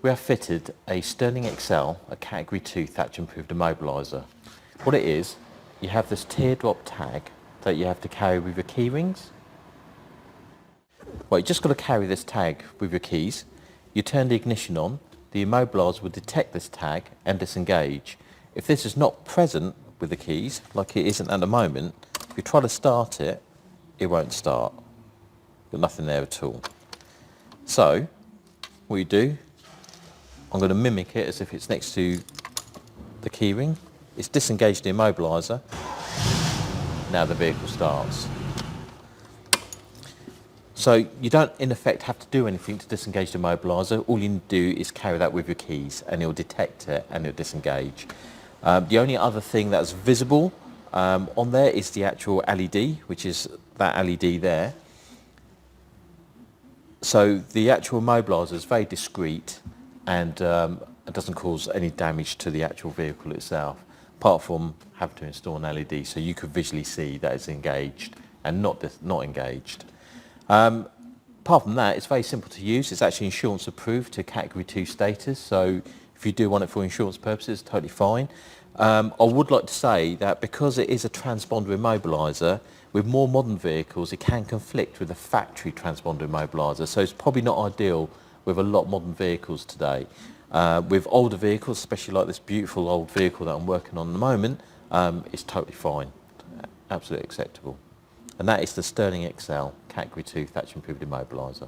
We have fitted a Sterling XL, a Category 2 Thatcham approved immobiliser. What it is, you have this teardrop tag that you have to carry with your key rings. Well, you just got to carry this tag with your keys. You turn the ignition on, the immobiliser will detect this tag and disengage. If this is not present with the keys, like it isn't at the moment, if you try to start it, it won't start. Got nothing there at all. So, what you do, I'm going to mimic it as if it's next to the keyring. It's disengaged the immobiliser. Now the vehicle starts. So you don't in effect have to do anything to disengage the immobiliser. All you need to do is carry that with your keys and it'll detect it and it'll disengage. The only other thing that's visible on there is the actual LED, which is that LED there. So the actual immobiliser is very discreet and it doesn't cause any damage to the actual vehicle itself, apart from having to install an LED so you could visually see that it's engaged and not engaged. Apart from that, it's very simple to use. It's actually insurance approved to Category 2 status, so if you do want it for insurance purposes, it's totally fine. I would like to say that because it is a transponder immobiliser, with more modern vehicles, it can conflict with a factory transponder immobiliser, so it's probably not ideal with a lot of modern vehicles today. With older vehicles, especially like this beautiful old vehicle that I'm working on at the moment, it's totally fine, absolutely acceptable. And that is the Sterling XL Category 2 Thatcham approved immobiliser.